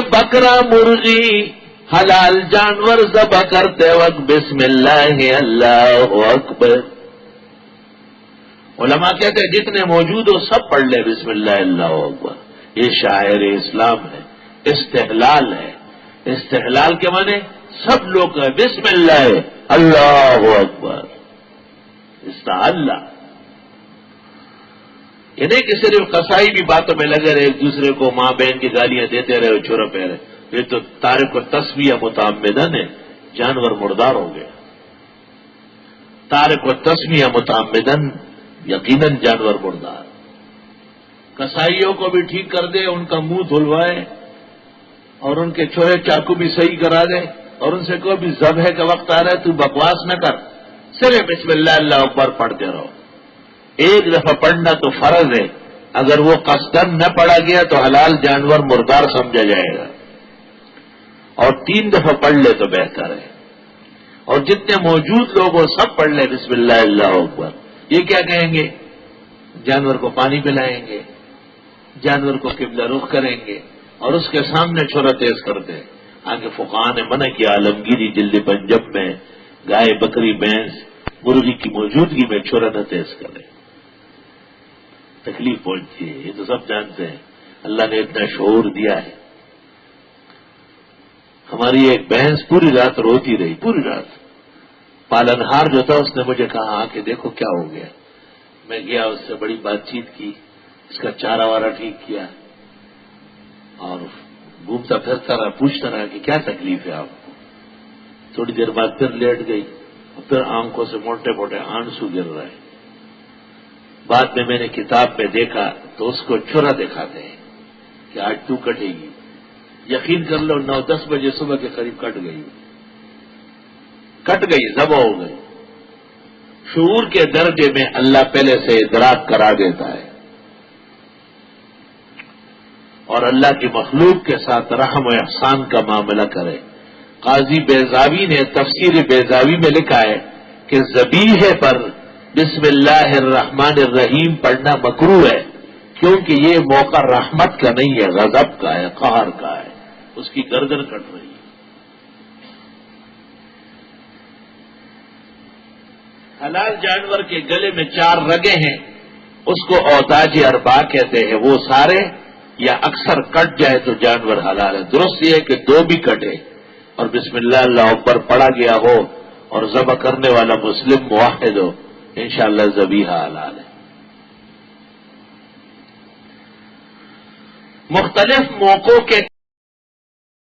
بکرا مرغی حلال جانور ذبح کرتے وقت بسم اللہ اللہ اکبر. علماء کہتے ہیں جتنے موجود ہو سب پڑھ لے بسم اللہ اللہ اکبر. یہ شاعر اسلام ہے، استحلال ہے. استحلال کے معنی سب لوگ بسم اللہ اللہ اکبر. استحلال یہ نہیں کہ صرف قصائی بھی باتوں میں لگے رہے، ایک دوسرے کو ماں بہن کی گالیاں دیتے رہے چھوڑا پہ رہے. یہ تو تارک و تسمیہ متعمدن ہے، جانور مردار ہو گیا. تارک و تسمیہ متعمدن یقیناً جانور مردار. قصائیوں کو بھی ٹھیک کر دے، ان کا منہ دھلوائے اور ان کے چھوڑے چاقو بھی صحیح کرا دے اور ان سے کوئی بھی ذبح کا وقت آ رہا ہے تو بکواس نہ کر، صرف بسم اللہ اللہ اکبر پڑھتے رہو. ایک دفعہ پڑھنا تو فرض ہے، اگر وہ قصدن نہ پڑھا گیا تو حلال جانور مردار سمجھا جائے گا، اور 3 دفعہ پڑھ لے تو بہتر ہے. اور جتنے موجود لوگ ہو سب پڑھ لیں بسم اللہ اللہ اکبر. یہ کیا کہیں گے؟ جانور کو پانی پلائیں گے، جانور کو قبلہ رخ کریں گے اور اس کے سامنے چھوڑا تیز کرتے ہیں. آگے فقہاء نے منع کیا عالمگیری جلد پنجب میں گائے بکری بھینس مرغی کی موجودگی میں چھوڑا نہ تیز کرے، تکلیف پہنچتی ہے. یہ تو سب جانتے ہیں، اللہ نے اتنا شعور دیا ہے. ہماری ایک بھینس پوری رات روتی رہی، پوری رات. پالنہار جو تھا اس نے مجھے کہا کہ دیکھو کیا ہو گیا. میں گیا، اس سے بڑی بات چیت کی، اس کا چارہ وارہ ٹھیک کیا اور گھومتا پھرتا رہا، پوچھتا رہا کہ کیا تکلیف ہے آپ کو. تھوڑی دیر بعد پھر لیٹ گئی اور پھر آنکھوں سے موٹے موٹے آنسو گر رہے. بعد میں نے کتاب میں دیکھا تو اس کو چھرا دکھاتے ہیں کہ آج تو کٹے گی. یقین کر لو 9-10 بجے صبح کے قریب کٹ گئی، ذبح ہو گئی. شعور کے درجے میں اللہ پہلے سے ادراک کرا دیتا ہے اور اللہ کی مخلوق کے ساتھ رحم و احسان کا معاملہ کرے. قاضی بیضاوی نے تفسیر بیضاوی میں لکھا ہے کہ ذبیحہ پر بسم اللہ الرحمن الرحیم پڑھنا مکروہ ہے، کیونکہ یہ موقع رحمت کا نہیں ہے، غضب کا ہے، قہر کا ہے. اس کی گردن کٹ رہی ہے. حلال جانور کے گلے میں 4 رگیں ہیں، اس کو اوتاج اربع کہتے ہیں. وہ سارے یا اکثر کٹ جائے تو جانور حلال ہے. درست یہ ہے کہ 2 بھی کٹے اور بسم اللہ اللہ اکبر پڑھا گیا ہو اور ذبح کرنے والا مسلم موحد ہو، انشاءاللہ ذبیحہ حلال ہے. مختلف موقعوں کے